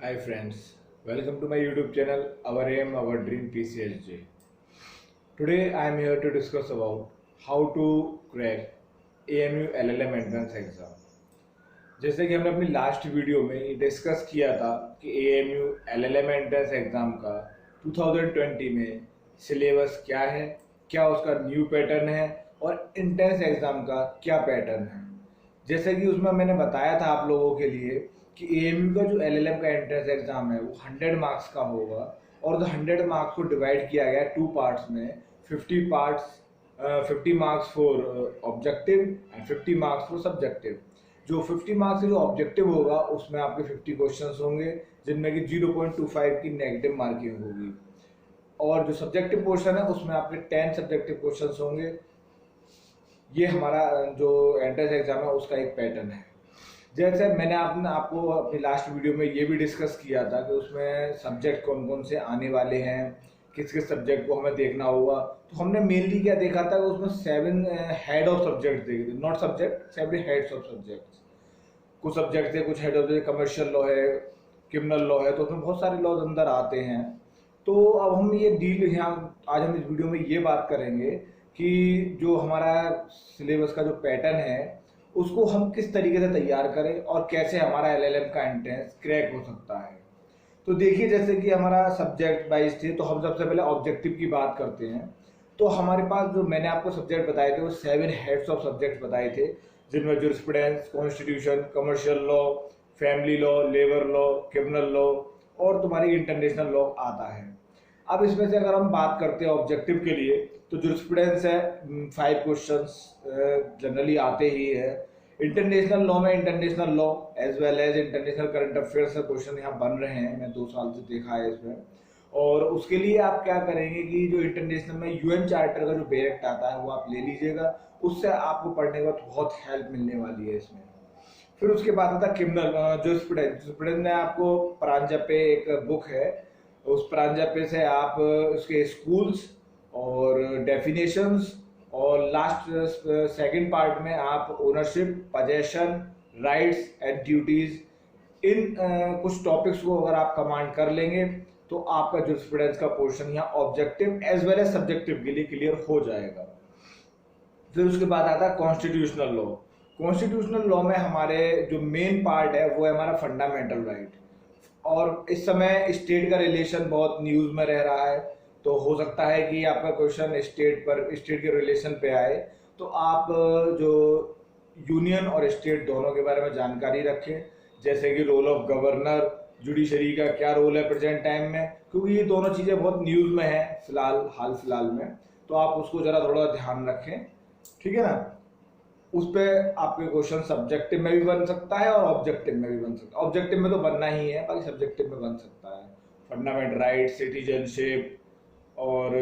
Hi friends, welcome to my YouTube channel Our Aim Our Dream PCSJ. Today I am here to discuss about how to crack AMU LLM entrance exam. जैसे कि हमने अपनी last video में discuss किया था कि AMU LLM entrance exam का 2020 में सिलेबस क्या है, क्या उसका न्यू पैटर्न है और इंट्रेंस एग्ज़ाम का क्या पैटर्न है। जैसे कि उसमें मैंने बताया था आप लोगों के लिए कि AMU का जो LLM का एंट्रेंस एग्ज़ाम है वो 100 मार्क्स का होगा और जो 100 मार्क्स को डिवाइड किया गया है टू पार्ट्स में। 50 marks for objective and 50 marks for subjective. जो 50 मार्क्स से जो ऑब्जेक्टिव होगा उसमें आपके 50 क्वेश्चंस होंगे जिनमें कि 0.25 की नेगेटिव मार्किंग होगी और जो सब्जेक्टिव पोर्शन है उसमें आपके 10 सब्जेक्टिव क्वेश्चंस होंगे। ये हमारा जो एंट्रेंस एग्जाम है उसका एक पैटर्न है। जैसे मैंने आपको अपनी लास्ट वीडियो में ये भी डिस्कस किया था कि उसमें सब्जेक्ट कौन कौन से आने वाले हैं, किस किस सब्जेक्ट को हमें देखना होगा। तो हमने मेनली क्या देखा था कि उसमें 7 हेड ऑफ सब्जेक्ट देखे थे, not subject, 7 heads of subject. कुछ सब्जेक्ट थे, कुछ हेड ऑफ जैसे कमर्शियल लॉ है, क्रिमिनल लॉ है, तो उसमें बहुत सारे लॉज अंदर आते हैं। तो अब हम ये डील यहाँ आज हम इस वीडियो में ये बात करेंगे कि जो हमारा सिलेबस का जो पैटर्न है उसको हम किस तरीके से तैयार करें और कैसे हमारा एलएलएम का एंट्रेंस क्रैक हो सकता है। तो देखिए, जैसे कि हमारा सब्जेक्ट वाइज थे तो हम सबसे पहले ऑब्जेक्टिव की बात करते हैं। तो हमारे पास जो मैंने आपको सब्जेक्ट बताए थे वो 7 हेड्स ऑफ सब्जेक्ट बताए थे, जिनमें jurisprudence, constitution, commercial law, family law, labour law, criminal law और तुम्हारी इंटरनेशनल लॉ आता है। अब इसमें से अगर हम बात करते हैं ऑब्जेक्टिव के लिए तो जुरिस्प्रूडेंस है, 5 क्वेश्चंस जनरली आते ही है। इंटरनेशनल लॉ में international law as well as international current affairs से क्वेश्चन यहाँ बन रहे हैं, मैं 2 साल से देखा है इसमें। और उसके लिए आप क्या करेंगे कि जो इंटरनेशनल में यूएन चार्टर का जो डायरेक्ट आता है वो आप ले लीजिएगा, उससे आपको पढ़ने के बाद बहुत हेल्प मिलने वाली है इसमें। फिर उसके बाद आता क्रिमिनल जो स्टूडेंट में आपको प्रांजपे एक बुक है, उस प्रांजपे से आप उसके स्कूल्स और डेफिनेशंस और लास्ट सेकंड पार्ट में आप ownership, possession, rights and duties, इन कुछ टॉपिक्स को अगर आप कमांड कर लेंगे तो आपका जुरिस्प्रूडेंस का पोर्शन यहाँ objective as well as subjective के लिए क्लियर हो जाएगा। फिर उसके बाद आता है कॉन्स्टिट्यूशनल लॉ। कॉन्स्टिट्यूशनल लॉ में हमारे जो मेन पार्ट है वो है हमारा फंडामेंटल राइट। और इस समय स्टेट का रिलेशन बहुत न्यूज में रह रहा है, तो हो सकता है कि आपका क्वेश्चन स्टेट के रिलेशन पे आए। तो आप जो यूनियन और स्टेट दोनों के बारे में जानकारी रखें, जैसे कि रोल ऑफ गवर्नर, जुडिशरी का क्या रोल है प्रेजेंट टाइम में, क्योंकि ये दोनों चीज़ें बहुत न्यूज़ में है हाल फिलहाल में। तो आप उसको ज़रा थोड़ा ध्यान रखें, ठीक है ना। उस पर आपके क्वेश्चन सब्जेक्टिव में भी बन सकता है और ऑब्जेक्टिव में भी बन सकता है। ऑब्जेक्टिव में तो बनना ही है, बाकी सब्जेक्टिव में बन सकता है। फंडामेंटल राइट, सिटीजनशिप और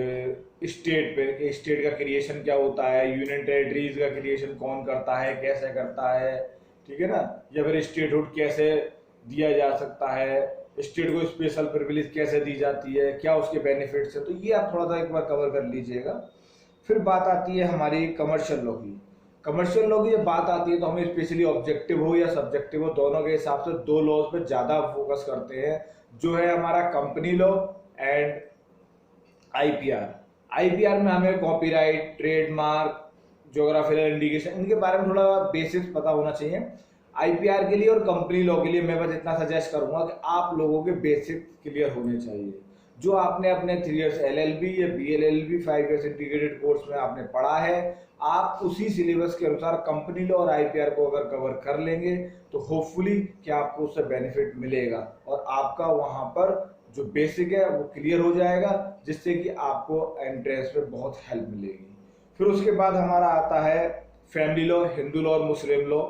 स्टेट पे कि स्टेट का क्रिएशन क्या होता है, यूनियन टेरिटरीज का क्रिएशन कौन करता है, कैसे करता है, ठीक है ना। या फिर स्टेटहुड कैसे दिया जा सकता है, स्टेट को स्पेशल प्रिविलेज कैसे दी जाती है, क्या उसके बेनिफिट्स है, तो ये आप थोड़ा सा एक बार कवर कर लीजिएगा। फिर बात आती है हमारी कमर्शियल लॉ की। कमर्शियल लॉ की जब बात आती है तो हमें स्पेशली ऑब्जेक्टिव हो या सब्जेक्टिव हो, दोनों के हिसाब से 2 लॉज पे ज़्यादा फोकस करते हैं, जो है हमारा company law and IPR. IPR में हमें कॉपीराइट, ट्रेडमार्क, ज्योग्राफिकल इंडिकेशन, इनके बारे में थोड़ा बेसिक्स पता होना चाहिए। आईपीआर के लिए और कंपनी लॉ के लिए मैं बस इतना सजेस्ट करूंगा कि आप लोगों के बेसिक क्लियर होने चाहिए। जो आपने अपने 3 इयर्स एलएलबी या बीएलएलबी 5 इयर्स इंटीग्रेटेड कोर्स में आपने पढ़ा है, आप उसी सिलेबस के अनुसार कंपनी लॉ और आईपीआर को अगर कवर कर लेंगे तो होपफुली कि आपको उससे बेनिफिट मिलेगा और आपका वहां पर जो बेसिक है वो क्लियर हो जाएगा, जिससे कि आपको एंट्रेंस में बहुत हेल्प मिलेगी। फिर उसके बाद हमारा आता है फैमिली लॉ, हिंदू लॉ और मुस्लिम लॉ।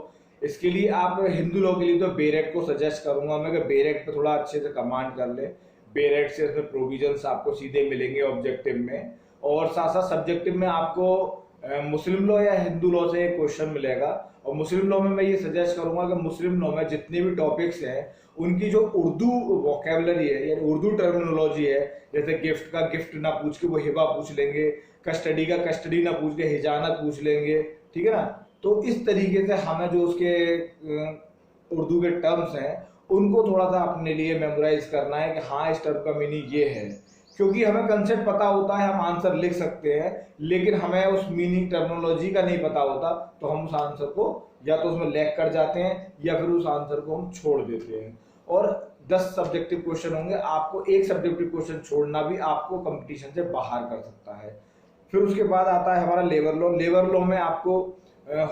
इसके लिए आप हिंदू लॉ के लिए तो बेरेट को सजेस्ट करूंगा मैं कि बेरेट पे थोड़ा अच्छे से कमांड कर ले। बेरेट से इसमें प्रोविजंस आपको सीधे मिलेंगे ऑब्जेक्टिव में, और साथ साथ सब्जेक्टिव में आपको मुस्लिम लॉ या हिंदू लॉ से एक क्वेश्चन मिलेगा। और मुस्लिम लॉ में मैं ये सजेस्ट करूंगा कि मुस्लिम लॉ में जितने भी टॉपिक्स हैं उनकी जो उर्दू वोकेबलरी है यानी उर्दू टर्मिनोलॉजी है, जैसे गिफ्ट का गिफ्ट ना पूछ के वो हिबा पूछ लेंगे, कस्टडी का कस्टडी ना पूछ के हिजानत पूछ लेंगे, ठीक है ना। तो इस तरीके से हमें जो उसके उर्दू के टर्म्स हैं उनको थोड़ा सा अपने लिए मेमोराइज करना है कि हाँ इस टर्म का मीनिंग ये है, क्योंकि हमें कंसेप्ट पता होता है, हम आंसर लिख सकते हैं, लेकिन हमें उस मीनिंग टर्मिनोलॉजी का नहीं पता होता, तो हम उस आंसर को या तो उसमें लैग कर जाते हैं या फिर उस आंसर को हम छोड़ देते हैं। और 10 सब्जेक्टिव क्वेश्चन होंगे, आपको एक सब्जेक्टिव क्वेश्चन छोड़ना भी आपको कंपटीशन से बाहर कर सकता है। फिर उसके बाद आता है हमारा लेबर लॉ। लेबर लॉ में आपको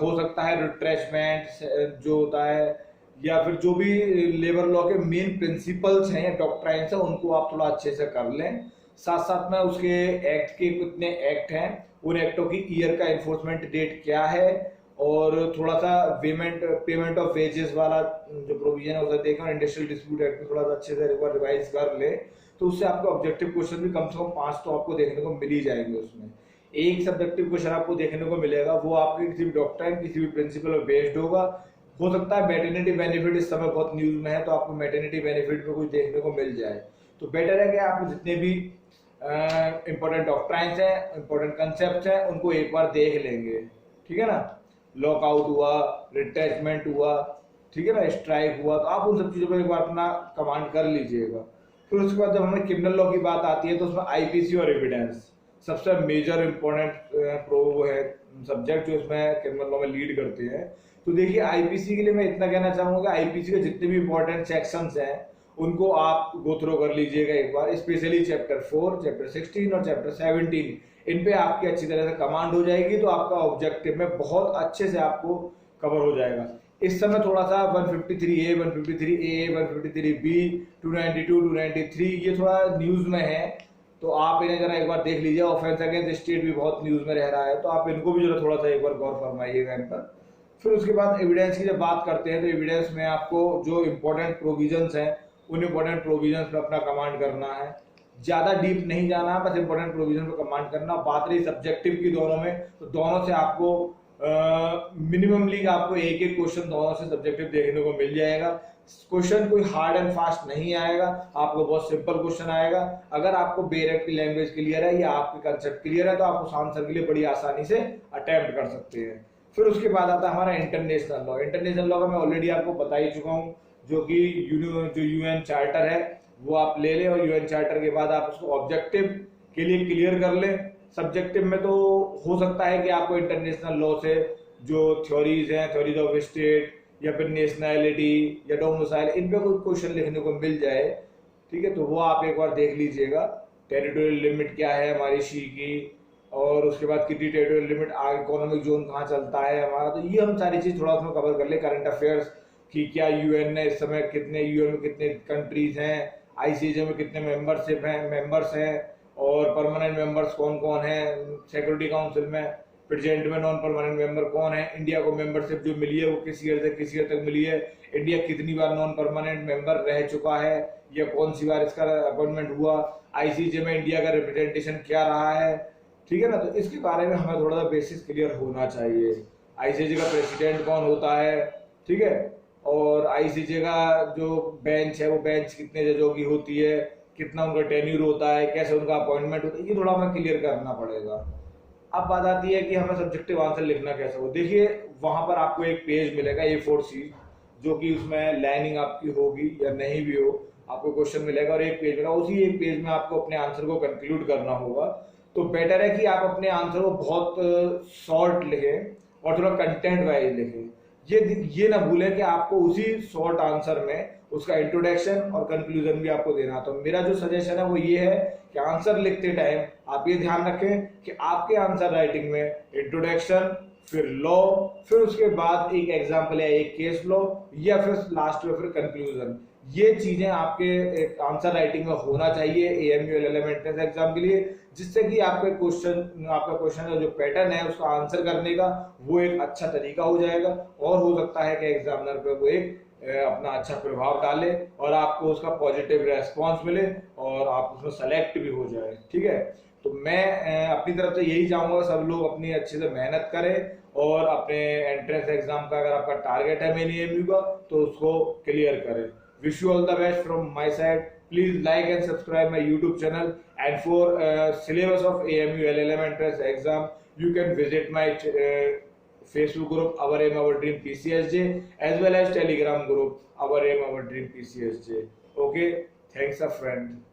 हो सकता है रिट्रेचमेंट जो होता है, या फिर जो भी लेबर लॉ के मेन प्रिंसिपल्स हैं या डॉक्ट्राइन्स हैं, उनको आप थोड़ा अच्छे से कर लें। साथ साथ में उसके एक्ट के कितने एक्ट हैं, उन एक्टों की ईयर का इन्फोर्समेंट डेट क्या है, और थोड़ा सा पेमेंट ऑफ वेजेस वाला जो प्रोविजन है उसे देखा, इंडस्ट्रियल डिस्प्यूट एक्ट में थोड़ा सा अच्छे से एक बार रिवाइज कर ले, तो उससे आपको ऑब्जेक्टिव क्वेश्चन भी कम से कम 5 तो आपको देखने को मिल ही जाएंगे। उसमें एक सब्जेक्टिव क्वेश्चन आपको देखने को मिलेगा, वो आपके किसी भी डॉक्ट्राइन किसी भी प्रिंसिपल पर बेस्ड होगा। हो सकता है मैटरनिटी बेनिफिट इस समय बहुत न्यूज में है, तो आपको मैटरनिटी बेनिफिट पे कुछ देखने को मिल जाए, तो बेटर है कि आप जितने भी इंपॉर्टेंट डॉक्ट्राइन्स हैं, इंपॉर्टेंट कंसेप्ट हैं, उनको एक बार देख लेंगे, ठीक है ना। लॉकआउट हुआ, रिट्रेचमेंट हुआ, ठीक है ना, स्ट्राइक हुआ, तो आप उन सब चीजों पर एक बार अपना कमांड कर लीजिएगा। फिर उसके बाद जब हमें क्रिमिनल लॉ की बात आती है, तो उसमें आईपीसी और एविडेंस सबसे मेजर इंपॉर्टेंट प्रो है सब्जेक्ट, जो इसमें क्रिमिनल लॉ में लीड करते हैं। तो देखिए आईपीसी के लिए मैं इतना कहना चाहूंगा, आईपीसी के जितने भी इंपॉर्टेंट सेक्शंस हैं उनको आप गो थ्रू कर लीजिएगा एक बार, स्पेशली चैप्टर 4, चैप्टर 16 और चैप्टर 17, इन पे आपकी अच्छी तरह से कमांड हो जाएगी, तो आपका ऑब्जेक्टिव में बहुत अच्छे से आपको कवर हो जाएगा। इस समय थोड़ा सा 153A, 153A, 153B, 292, 293 ये थोड़ा न्यूज में है, तो आप इन्हें जरा एक बार देख लीजिए। ऑफेंस अगेंस्ट स्टेट भी बहुत न्यूज में रह रहा है, तो आप इनको भी जरा थोड़ा सा एक बार गौर फरमाइएगा इन पर। फिर उसके बाद एविडेंस की जब बात करते हैं, तो एविडेंस में आपको जो इंपॉर्टेंट प्रोविजंस हैं, उन इंपॉर्टेंट प्रोविजंस पे अपना कमांड करना है, ज्यादा डीप नहीं जाना है, बस इंपॉर्टेंट प्रोविजन पे कमांड करना। बात रही सब्जेक्टिव की दोनों में, तो दोनों से आपको मिनिममली आपको एक एक क्वेश्चन दोनों से सब्जेक्टिव देखने को मिल जाएगा। क्वेश्चन कोई हार्ड एंड फास्ट नहीं आएगा, आपको बहुत सिंपल क्वेश्चन आएगा। अगर आपको बेरेक की लैंग्वेज क्लियर है या आपके कंसेप्ट क्लियर है, तो आप उस आंसर के लिए बड़ी आसानी से अटेम्प्ट कर सकते हैं। फिर उसके बाद आता है हमारा इंटरनेशनल लॉ। इंटरनेशनल लॉ का मैं ऑलरेडी आपको बता ही चुका हूँ, जो कि जो यूएन चार्टर है वो आप ले लें, और यूएन चार्टर के बाद आप उसको ऑब्जेक्टिव के लिए क्लियर कर लें। सब्जेक्टिव में तो हो सकता है कि आपको इंटरनेशनल लॉ से जो थ्योरीज हैं, थ्योरीज ऑफ स्टेट या फिर नेशनैलिटी या डोमिसाइल, इन पे कोई क्वेश्चन लिखने को मिल जाए, ठीक है, तो वो आप एक बार देख लीजिएगा। टेरिटोरियल लिमिट क्या है हमारी सी की, और उसके बाद कितनी टेरिटोरियल लिमिट, इकोनॉमिक जोन कहाँ चलता है हमारा, तो ये हम सारी चीज थोड़ा उसमें कवर कर ले। करंट अफेयर्स कि क्या यूएन ने इस समय कितने, यूएन में कितने कंट्रीज हैं, आईसीजे में कितने मेंबर्स हैं, और परमानेंट मेंबर्स कौन कौन हैं सिक्योरिटी काउंसिल में, प्रेजेंट में नॉन परमानेंट मेंबर कौन है, इंडिया को मेंबरशिप जो मिली है वो किस ईयर से किस ईयर तक मिली है, इंडिया कितनी बार नॉन परमानेंट मेंबर रह चुका है या कौन सी बार इसका अपॉइंटमेंट हुआ, आईसीजे में इंडिया का रिप्रेजेंटेशन क्या रहा है, ठीक है ना। तो इसके बारे में हमें थोड़ा सा बेसिस क्लियर होना चाहिए। आईसीजे का प्रेसिडेंट कौन होता है, ठीक है, और आईसीजे का जो बेंच है वो बेंच कितने जजों की होती है, कितना उनका टेन्यूर होता है, कैसे उनका अपॉइंटमेंट होता है, ये थोड़ा हमें क्लियर करना पड़ेगा। अब बात आती है कि हमें सब्जेक्टिव आंसर लिखना कैसे हो। देखिए वहां पर आपको एक पेज मिलेगा A4 शीट, जो कि उसमें लाइनिंग आपकी होगी या नहीं भी हो, आपको क्वेश्चन मिलेगा और एक पेज मिलेगा, उसी एक पेज में आपको अपने आंसर को कंक्लूड करना होगा। तो बेटर है कि आप अपने आंसर को बहुत शॉर्ट लिखें और थोड़ा कंटेंट वाइज लिखें। ये ना भूलें कि आपको उसी शॉर्ट आंसर में उसका इंट्रोडक्शन और कंक्लूजन भी आपको देना। तो मेरा जो सजेशन है वो ये है कि आंसर लिखते टाइम आप ये ध्यान रखें कि आपके आंसर राइटिंग में इंट्रोडक्शन, फिर लॉ, फिर उसके बाद एक एग्जाम्पल या एक केस लॉ, या फिर लास्ट में फिर कंक्लूजन, ये चीजें आपके आंसर राइटिंग में होना चाहिए AMU LLM एंट्रेंस एग्जाम के लिए, जिससे कि आपका क्वेश्चन का जो पैटर्न है उसका आंसर करने का वो एक अच्छा तरीका हो जाएगा, और हो सकता है कि एग्जामिनर पे वो एक अपना अच्छा प्रभाव डाले और आपको उसका पॉजिटिव रेस्पॉन्स मिले और आप उसमें सेलेक्ट भी हो जाए, ठीक है। तो मैं अपनी तरफ से यही चाहूंगा सब लोग अपनी अच्छे से मेहनत करें और अपने एंट्रेंस एग्जाम का अगर आपका टारगेट है मेन AMU का तो उसको क्लियर करें। Wish you all the best from my side. Please like and subscribe my YouTube channel. And for syllabus of AMU LLM entrance exam, you can visit my Facebook group Our Aim Our Dream PCSJ, as well as Telegram group Our Aim Our Dream PCSJ. Okay, thanks a friend.